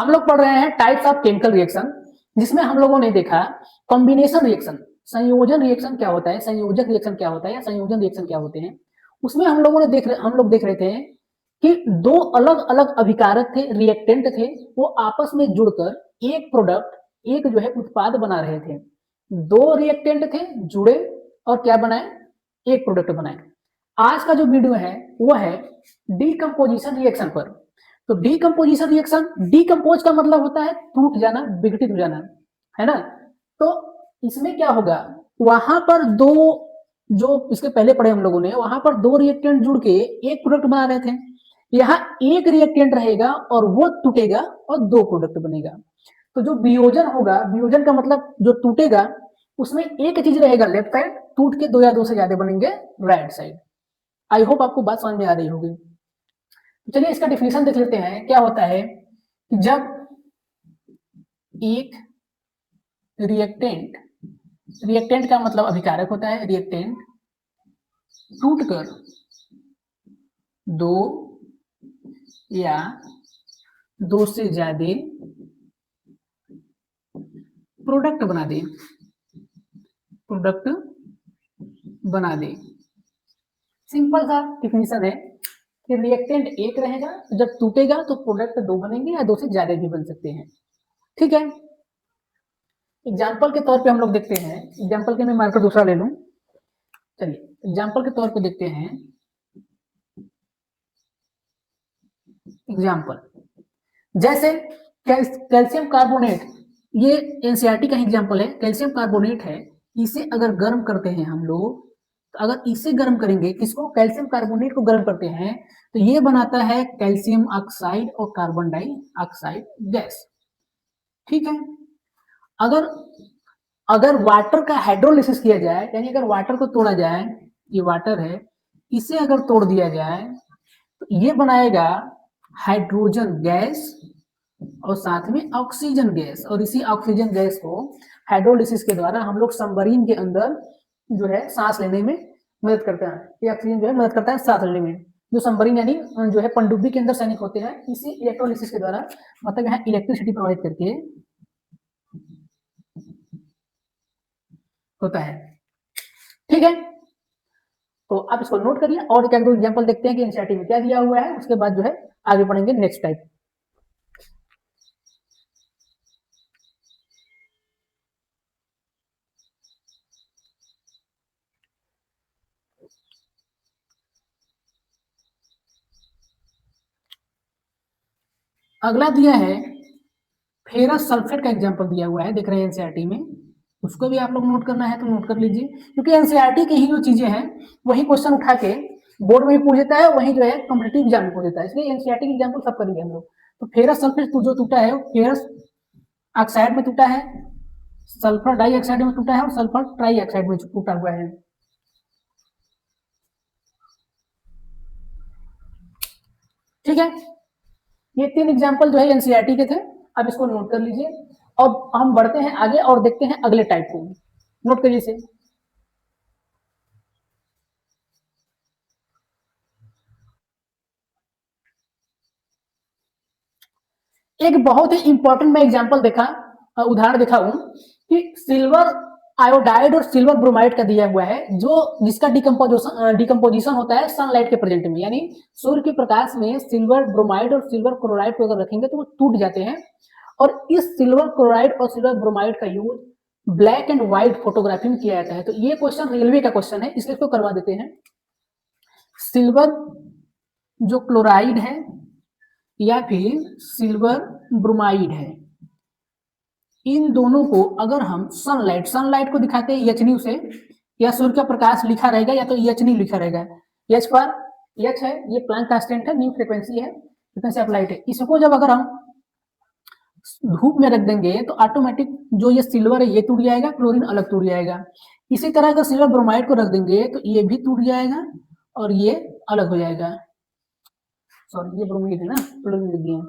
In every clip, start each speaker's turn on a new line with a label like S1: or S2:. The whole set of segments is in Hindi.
S1: हम लोग पढ़ रहे हैं टाइप्स ऑफ केमिकल रिएक्शन, जिसमें हम लोगों ने देखा कॉम्बिनेशन रिएक्शन, संयोजन रिएक्शन क्या होता है, संयोजक रिएक्शन क्या होता है या संयोजन रिएक्शन क्या होते हैं। उसमें हम लोग देख रहे थे कि दो अलग अलग अभिकारक थे, रिएक्टेंट थे, वो आपस में जुड़कर एक प्रोडक्ट, एक जो है उत्पाद बना रहे थे। दो रिएक्टेंट थे, जुड़े और क्या बनाए, एक प्रोडक्ट बनाए। आज का जो वीडियो है वो है डीकम्पोजिशन रिएक्शन पर। तो डीकम्पोजिशन रिएक्शन, डीकम्पोज का मतलब होता है टूट जाना, विघटित हो जाना, है ना। तो इसमें क्या होगा, वहां पर दो, जो इसके पहले पढ़े हम लोगों ने, वहां पर दो रिएक्टेंट जुड़ के एक प्रोडक्ट बना रहे थे। यहाँ एक रिएक्टेंट रहेगा और वो टूटेगा और दो प्रोडक्ट बनेगा। तो जो वियोजन होगा, वियोजन का मतलब जो टूटेगा उसमें एक चीज रहेगा लेफ्ट साइड, टूट के दो या दो से ज्यादा बनेंगे राइट साइड। आई होप आपको बात समझ में आ रही होगी। चलिए इसका डिफिनेशन देख लेते हैं। क्या होता है कि जब एक रिएक्टेंट, रिएक्टेंट का मतलब अभिकारक होता है, रिएक्टेंट टूटकर दो या दो से ज्यादा प्रोडक्ट बना दे, प्रोडक्ट बना दे। सिंपल सा डिफिनेशन है कि रिएक्टेंट एक रहेगा, जब टूटेगा तो प्रोडक्ट दो बनेंगे या दो से ज्यादा भी बन सकते हैं। ठीक है, एग्जाम्पल के तौर पे हम लोग देखते हैं। एग्जाम्पल के मैं मार्कर दूसरा ले लूं। चलिए एग्जाम्पल के तौर पे देखते हैं। एग्जाम्पल जैसे कैल्शियम कार्बोनेट, ये एनसीईआरटी का एग्जाम्पल है। कैल्शियम कार्बोनेट है, इसे अगर गर्म करते हैं हम लोग, तो अगर इसे गर्म करेंगे, किसको, कैल्शियम कार्बोनेट को गर्म करते हैं, तो ये बनाता है कैल्शियम ऑक्साइड और कार्बन डाइऑक्साइड गैस। ठीक है, अगर अगर वाटर का हाइड्रोलिसिस किया जाए, यानी अगर वाटर को तोड़ा जाए, ये वाटर है, इसे अगर तोड़ दिया जाए तो ये बनाएगा हाइड्रोजन गैस और साथ में ऑक्सीजन गैस। और इसी ऑक्सीजन गैस को हाइड्रोलिसिस के द्वारा हम लोग सबमरीन के अंदर जो है सांस लेने में मदद करता है। ये ऑक्सीजन जो है मदद करता है सांस लेने में। जो सबमरीन यानी जो है पनडुब्बी के अंदर सैनिक होते हैं, इसी इलेक्ट्रोलिसिस के द्वारा, मतलब यहाँ इलेक्ट्रिसिटी प्रोवाइड करके होता है। ठीक है, तो आप इसको नोट करिए और क्या दो एग्जांपल देखते हैं कि एनसीईआरटी में क्या दिया हुआ है, उसके बाद जो है आगे बढ़ेंगे नेक्स्ट टाइप। अगला दिया है फेरस सल्फेट का एग्जांपल दिया हुआ है, देख रहे हैं एनसीईआरटी में। उसको भी आप लोग नोट करना है तो नोट कर लीजिए, क्योंकि एनसीईआरटी की ही जो चीजें हैं वही क्वेश्चन उठा के बोर्ड में भी पूछ देता है, वही जो है कॉम्पिटिटिव एग्जाम में पूछ देता है, इसलिए एनसीईआरटी की एग्जाम्पल सब करेंगे हम लोग। तो फेरस सल्फेट जो टूटा है, फेरस ऑक्साइड में टूटा है, सल्फर डाइऑक्साइड में टूटा है और सल्फर ट्राइऑक्साइड में टूटा हुआ है। ठीक है, ये तीन एग्जाम्पल जो है एनसीईआरटी के थे, अब इसको नोट कर लीजिए। अब हम बढ़ते हैं आगे और देखते हैं अगले टाइप को। नोट करिए इसे। एक बहुत ही इंपॉर्टेंट मैं एग्जांपल देखा, उदाहरण देखा हूं कि सिल्वर आयोडाइड और सिल्वर ब्रोमाइड का दिया हुआ है, जो जिसका डिकम्पोजिशन होता है सनलाइट के प्रेजेंट में, यानी सूर्य के प्रकाश में सिल्वर ब्रोमाइड और सिल्वर क्लोराइड को अगर रखेंगे तो वो टूट जाते हैं। और इस सिल्वर क्लोराइड और सिल्वर ब्रोमाइड का use black and white photography में किया जाता है। तो ये क्वेश्चन रेलवे का क्वेश्चन है, इसलिए इसको करवा देते हैं। सिल्वर जो क्लोराइड है या फिर सिल्वर ब्रोमाइड है, इन दोनों को अगर हम सनलाइट को दिखाते हैं एच न्यू से, या सूर्य का प्रकाश लिखा रहेगा या तो एच न्यू लिखा रहेगा। एच पर एच है, ये प्लैंक कांस्टेंट है, न्यू फ्रीक्वेंसी है, फ्रीक्वेंसी ऑफ लाइट है। इसको जब अगर हम धूप में रख देंगे तो ऑटोमेटिक जो ये सिल्वर है ये टूट जाएगा, क्लोरीन अलग टूट जाएगा। इसी तरह अगर सिल्वर ब्रोमाइड को रख देंगे तो ये भी टूट जाएगा और ये अलग हो जाएगा। सॉरी, ये ब्रोमीन है ना, क्लोरीन लिख दिए,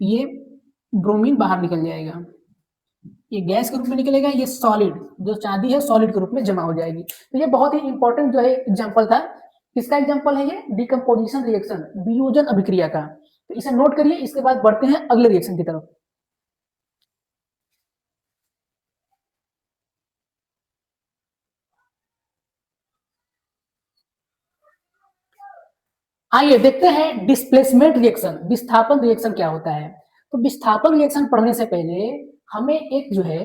S1: ये ब्रोमीन बाहर निकल जाएगा, ये गैस के रूप में निकलेगा, ये सॉलिड जो चांदी है सॉलिड के रूप में जमा हो जाएगी। तो ये बहुत ही इंपॉर्टेंट जो है एग्जांपल था। किसका एग्जांपल है ये, डिकम्पोजिशन रिएक्शन, वियोजन अभिक्रिया का। तो इसे नोट करिए, इसके बाद बढ़ते हैं अगले रिएक्शन की तरफ। आइए देखते हैं डिस्प्लेसमेंट रिएक्शन, विस्थापन रिएक्शन क्या होता है। तो विस्थापन रिएक्शन पढ़ने से पहले हमें एक जो है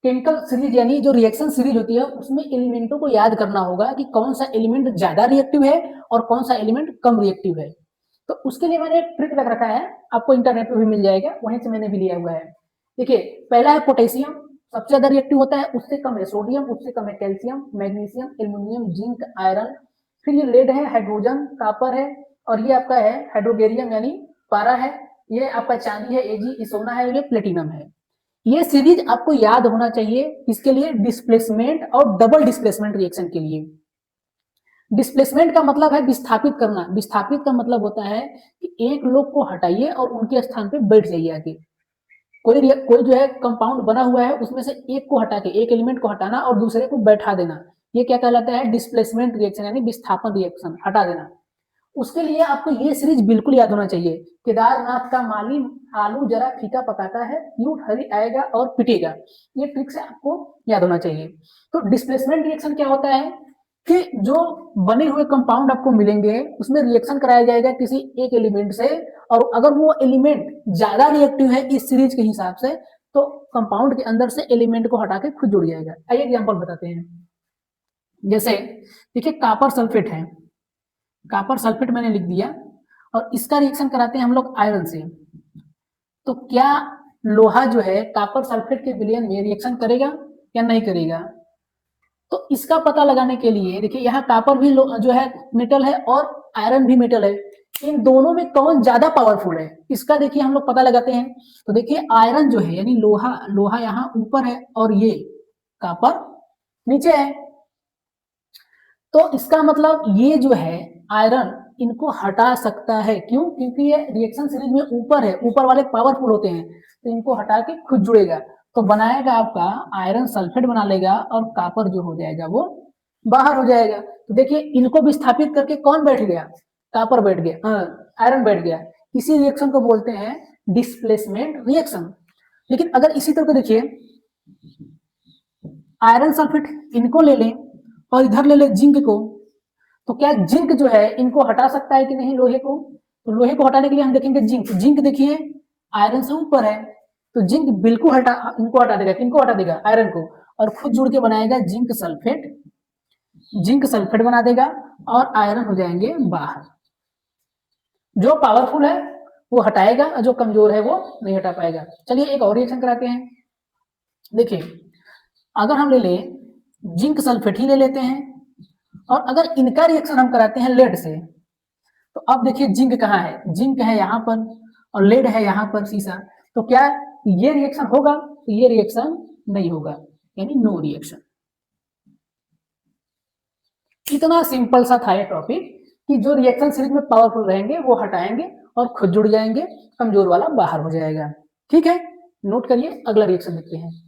S1: केमिकल सीरीज यानी जो रिएक्शन सीरीज होती है उसमें एलिमेंटों को याद करना होगा कि कौन सा एलिमेंट ज्यादा रिएक्टिव है और कौन सा एलिमेंट कम रिएक्टिव है। तो उसके लिए मैंने एक ट्रिक लग रखा है, आपको इंटरनेट पे भी मिल जाएगा, वहीं से मैंने भी लिया हुआ है। देखिए, पहला है पोटेशियम, सबसे ज्यादा रिएक्टिव होता है, उससे कम है सोडियम, उससे कम है calcium, magnesium, aluminium, zinc, iron. फिर ये लेड है, हाइड्रोजन, कापर है, और ये आपका है हाइड्रोगेरियम यानी पारा है, ये आपका चांदी है एजी, सोना है, ये प्लेटिनम है। ये सीरीज आपको याद होना चाहिए, इसके लिए डिस्प्लेसमेंट और डबल डिस्प्लेसमेंट रिएक्शन के लिए। डिस्प्लेसमेंट का मतलब है विस्थापित करना, विस्थापित का मतलब होता है कि एक लोग को हटाइए और उनके स्थान पे बैठ जाइए आगे। कोई जो है कंपाउंड बना हुआ है उसमें से एक को हटा के, एक एलिमेंट को हटाना और दूसरे को बैठा देना, ये क्या कहलाता है? डिस्प्लेसमेंट रिएक्शन यानी विस्थापन रिएक्शन, हटा देना। उसके लिए आपको ये सीरीज बिल्कुल याद होना चाहिए। केदारनाथ का माली आलू जरा फीका पकाता है, यूं हरी आएगा और पिटेगा, ये ट्रिक से आपको याद होना चाहिए। तो डिस्प्लेसमेंट रिएक्शन क्या होता है कि जो बने हुए कंपाउंड आपको मिलेंगे उसमें रिएक्शन कराया जाएगा किसी एक एलिमेंट से, और अगर वो एलिमेंट ज्यादा रिएक्टिव है इस सीरीज के हिसाब से तो कंपाउंड के अंदर से एलिमेंट को हटा के खुद जुड़ जाएगा। आइए एग्जांपल बताते हैं। जैसे देखिए कापर सल्फेट है, कापर सल्फेट मैंने लिख दिया, और इसका रिएक्शन कराते हैं हम लोग आयरन से। तो क्या लोहा जो है कापर सल्फेट के विलयन में रिएक्शन करेगा या नहीं करेगा? तो इसका पता लगाने के लिए देखिए, यहाँ कापर भी जो है मेटल है और आयरन भी मेटल है, इन दोनों में कौन ज्यादा पावरफुल है इसका देखिए हम लोग पता लगाते हैं। तो देखिए आयरन जो है यानी लोहा, लोहा यहाँ ऊपर है और ये कापर नीचे है, तो इसका मतलब ये जो है आयरन इनको हटा सकता है। क्यों? क्योंकि ये रिएक्शन सीरीज में ऊपर है, ऊपर वाले पावरफुल होते हैं, तो इनको हटा के खुद जुड़ेगा, तो बनाएगा आपका आयरन सल्फेट बना लेगा और कापर जो हो जाएगा वो बाहर हो जाएगा। तो देखिए इनको विस्थापित करके कौन बैठ गया? कापर बैठ गया, आयरन बैठ गया। इसी रिएक्शन को बोलते हैं डिस्प्लेसमेंट रिएक्शन। लेकिन अगर इसी तरह देखिए आयरन सल्फेट इनको ले लें और इधर ले लें जिंक को, तो क्या जिंक जो है इनको हटा सकता है कि नहीं लोहे को? तो लोहे को हटाने के लिए हम देखेंगे जिंक, जिंक देखिए आयरन से ऊपर है, तो जिंक बिल्कुल इनको हटा देगा, किनको हटा देगा? आयरन को, और खुद जुड़ के बनाएगा जिंक सल्फेट, जिंक सल्फेट बना देगा और आयरन हो जाएंगे बाहर। जो पावरफुल है वो हटाएगा और जो कमजोर है वो नहीं हटा पाएगा। चलिए एक और रिएक्शन कराते हैं। देखिए अगर हम ले लें जिंक सल्फेट ही ले लेते हैं, और अगर इनका रिएक्शन हम कराते हैं लेड से, तो अब देखिए जिंक कहाँ है? जिंक है यहाँ पर और लेड है यहाँ पर शीशा, तो क्या ये रिएक्शन होगा? तो ये रिएक्शन नहीं होगा, यानी नो रिएक्शन। इतना सिंपल सा था ये टॉपिक कि जो रिएक्शन सीरीज में पावरफुल रहेंगे वो हटाएंगे और खुद जुड़ जाएंगे, कमजोर वाला बाहर हो जाएगा। ठीक है, नोट करिए, अगला रिएक्शन देखते हैं।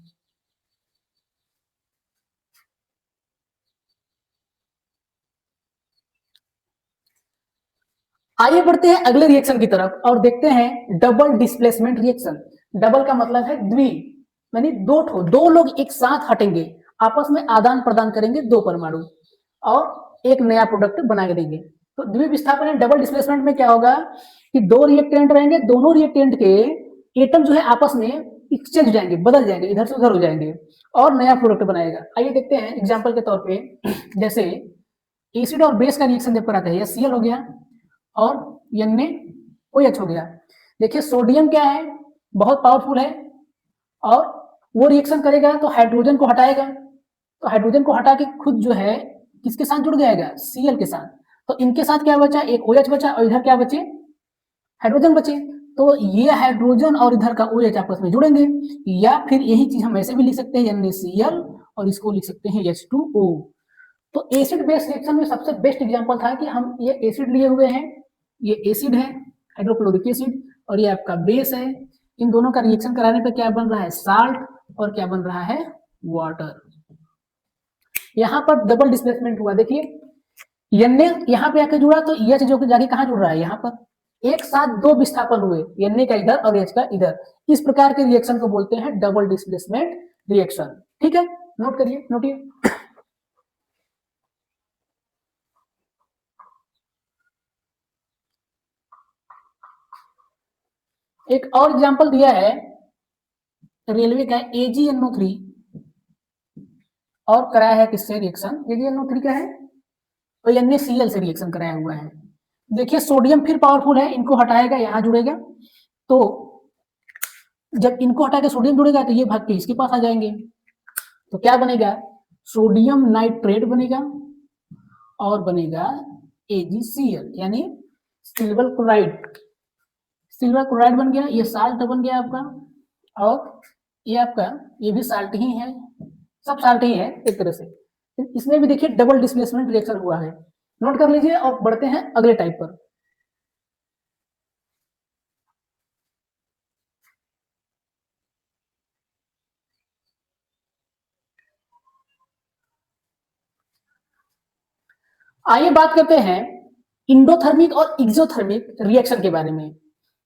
S1: आइए बढ़ते हैं अगले रिएक्शन की तरफ और देखते हैं डबल डिस्प्लेसमेंट रिएक्शन। डबल का मतलब है द्वि, यानी दो लोग एक साथ हटेंगे, आपस में आदान प्रदान करेंगे दो परमाणु और एक नया प्रोडक्ट बना के देंगे। तो द्वि विस्थापन डबल डिस्प्लेसमेंट में क्या होगा कि दो रिएक्टेंट रहेंगे, दोनों रिएक्टेंट के एटम जो है आपस में एक्सचेंज हो जाएंगे, बदल जाएंगे, इधर से उधर हो जाएंगे और नया प्रोडक्ट बनाएगा। आइए देखते हैं एग्जाम्पल के तौर पर, जैसे एसिड और बेस का रिएक्शन जब कराते हैं, Cl हो गया और NaOH हो गया। देखिए सोडियम क्या है? बहुत पावरफुल है, और वो रिएक्शन करेगा तो हाइड्रोजन को हटाएगा, तो हाइड्रोजन को हटा के खुद जो है किसके साथ जुड़ जाएगा? Cl के साथ। तो इनके साथ क्या बचा? एक OH बचा और इधर क्या बचे? हाइड्रोजन बचे। तो ये हाइड्रोजन और इधर का OH आपस में जुड़ेंगे, या फिर यही चीज हम ऐसे भी लिख सकते हैं NaCl और इसको लिख सकते हैं H2O। तो एसिड बेस रिएक्शन में सबसे बेस्ट एग्जांपल था कि हम ये एसिड लिए हुए हैं, ये एसिड है हाइड्रोक्लोरिक एसिड, और ये आपका बेस है, इन दोनों का रिएक्शन कराने पर क्या बन रहा है? साल्ट, और क्या बन रहा है? वाटर। यहाँ पर डबल डिस्प्लेसमेंट हुआ, देखिए Na यहाँ पे आके जुड़ा तो EH जो कि जाके कहाँ जुड़ रहा है? यहाँ पर। एक साथ दो विस्थापन हुए, Na का इधर और H का इधर, इस प्रकार के रिएक्शन को बोलते हैं डबल डिस्प्लेसमेंट रिएक्शन। ठीक है, नोट करिए, नोटिए। एक और एग्जांपल दिया है रेलवे का AgNO3 और कराया है किससे रिएक्शन, AgNO3 क्या है तो NaCl से रिएक्शन कराया हुआ है। देखिए सोडियम फिर पावरफुल है, इनको हटाएगा यहां जुड़ेगा, तो जब इनको हटा के सोडियम जुड़ेगा तो ये भाग के इसके पास आ जाएंगे, तो क्या बनेगा सोडियम नाइट्रेट बनेगा और बनेगा AgCl यानी सिल्वर क्लोराइड। सिल्वर क्लोराइड बन गया, ये साल्ट बन गया आपका, और ये आपका ये भी साल्ट ही है, सब साल्ट ही है एक तरह से। इसमें भी देखिए डबल डिस्प्लेसमेंट रिएक्शन हुआ है, नोट कर लीजिए और बढ़ते हैं अगले टाइप पर। आइए बात करते हैं इंडोथर्मिक और एक्सोथर्मिक रिएक्शन के बारे में।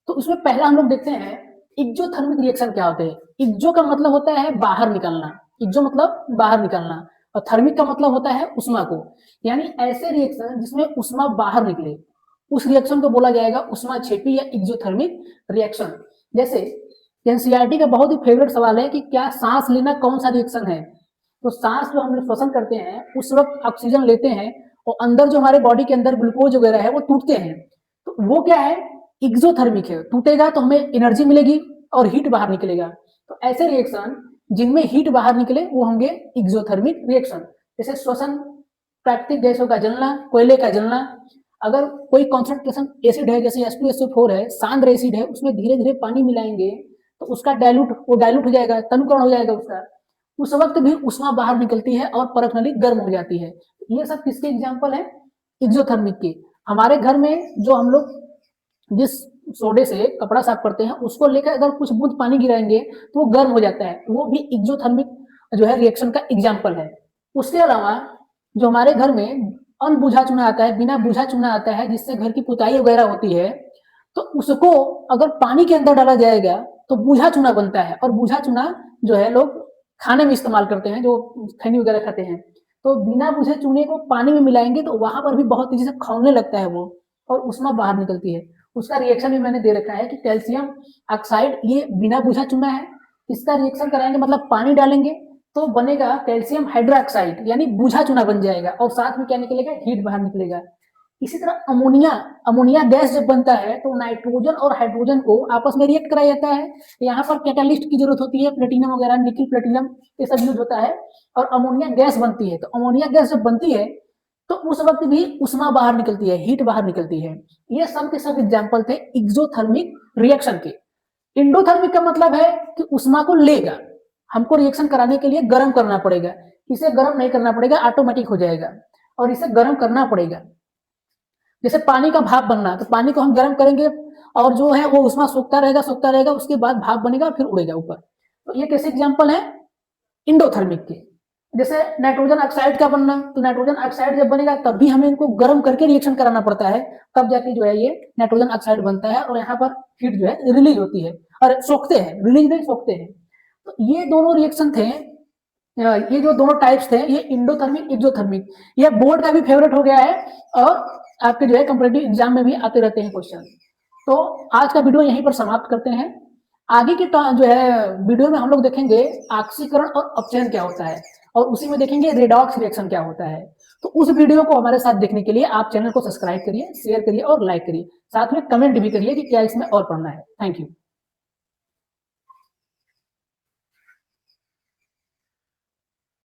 S1: तो उसमें पहला हम लोग देखते हैं एक्सोथर्मिक रिएक्शन क्या होते हैं। एक्सो का मतलब होता है बाहर निकलना, एक्सो मतलब बाहर निकलना, और थर्मिक का मतलब होता है उष्मा को, यानी ऐसे रिएक्शन जिसमें उष्मा बाहर निकले उस रिएक्शन को बोला जाएगा उष्मा क्षेपी या एक्सोथर्मिक रिएक्शन। जैसे एनसीईआरटी का बहुत ही फेवरेट सवाल है कि क्या सांस लेना कौन सा रिएक्शन है, तो सांस जो हम लोग श्वसन करते हैं उस वक्त ऑक्सीजन लेते हैं और अंदर जो हमारे बॉडी के अंदर ग्लूकोज वगैरह है वो टूटते हैं, तो वो क्या है एक्सोथर्मिक है, टूटेगा तो हमें एनर्जी मिलेगी और हीट बाहर निकलेगा। तो ऐसे रिएक्शन जिनमें हीट बाहर निकले वो होंगे एक्सोथर्मिक रिएक्शन। जैसे श्वसन, प्राकृतिक गैसों का जलना, कोयले का जलना, अगर कोई कॉन्सेंट्रेशन एसिड है जैसे H2SO4 है, सांद्र एसिड है, उसमें धीरे धीरे पानी मिलाएंगे तो उसका डाइल्यूट हो जाएगा, तनुकरण हो जाएगा उसका, उस वक्त भी उष्मा बाहर निकलती है और परत नली गर्म हो जाती है। ये सब किसके एग्जाम्पल है एक्सोथर्मिक के। हमारे घर में जो हम लोग जिस सोडे से कपड़ा साफ करते हैं उसको लेकर अगर कुछ बूंद पानी गिराएंगे तो वो गर्म हो जाता है, वो भी एक्सोथर्मिक जो है रिएक्शन का एग्जाम्पल है। उसके अलावा जो हमारे घर में अनबुझा चूना आता है, बिना बुझा चूना आता है जिससे घर की पुताई वगैरह होती है, तो उसको अगर पानी के अंदर डाला जाएगा तो बुझा चूना बनता है, और बुझा चूना जो है लोग खाने में इस्तेमाल करते हैं, जो खैनी वगैरह खाते हैं। तो बिना बुझे चूने को पानी में मिलाएंगे तो वहां पर भी बहुत तेजी से खौलने लगता है वो, और उष्मा बाहर निकलती है। उसका रिएक्शन भी मैंने दे रखा है कि कैल्शियम ऑक्साइड, ये बिना बुझा चूना है, इसका रिएक्शन कराएंगे मतलब पानी डालेंगे तो बनेगा कैल्शियम हाइड्रोक्साइड यानी बुझा चूना बन जाएगा, और साथ में क्या निकलेगा हीट बाहर निकलेगा। इसी तरह अमोनिया गैस जब बनता है तो नाइट्रोजन और हाइड्रोजन को आपस में रिएक्ट कराया जाता है, यहाँ पर कैटालिस्ट की जरूरत होती है, प्लेटिनम वगैरह, निकिल प्लेटिनम ये सब यूज होता है, और अमोनिया गैस बनती है। तो अमोनिया गैस जब बनती है तो उस वक्त भी उष्मा बाहर निकलती है, हीट बाहर निकलती है। ये सब के सब एग्जाम्पल थे एक्सोथर्मिक रिएक्शन के। इंडोथर्मिक का मतलब है कि उष्मा को लेगा, हमको रिएक्शन कराने के लिए गर्म करना पड़ेगा, इसे गर्म नहीं करना पड़ेगा, ऑटोमेटिक हो जाएगा, और इसे गर्म करना पड़ेगा। जैसे पानी का भाप बनना, तो पानी को हम गर्म करेंगे और जो है वो उष्मा सोखता रहेगा, उसके बाद भाप बनेगा फिर उड़ेगा ऊपर। तो ये कैसे एग्जाम्पल है इंडोथर्मिक के। जैसे नाइट्रोजन ऑक्साइड का बनना, तो नाइट्रोजन ऑक्साइड जब बनेगा तब भी हमें इनको गर्म करके रिएक्शन कराना पड़ता है, तब जाके जो है ये नाइट्रोजन ऑक्साइड बनता है, और यहाँ पर हीट जो है रिलीज होती है, और सोखते हैं, रिलीज नहीं सोखते हैं। तो ये दोनों रिएक्शन थे, ये जो दोनों टाइप्स थे, ये इंडोथर्मिक एक्सोथर्मिक, ये बोर्ड का भी फेवरेट हो गया है और आपके जो है कॉम्पिटिटिव एग्जाम में भी आते रहते हैं क्वेश्चन। तो आज का वीडियो यहीं पर समाप्त करते हैं। आगे के जो है वीडियो में हम लोग देखेंगे ऑक्सीकरण और अपचयन क्या होता है, और उसी में देखेंगे रेडॉक्स रिएक्शन क्या होता है। तो उस वीडियो को हमारे साथ देखने के लिए आप चैनल को सब्सक्राइब करिए, शेयर करिए और लाइक करिए, साथ में कमेंट भी करिए कि क्या इसमें और पढ़ना है। Thank you.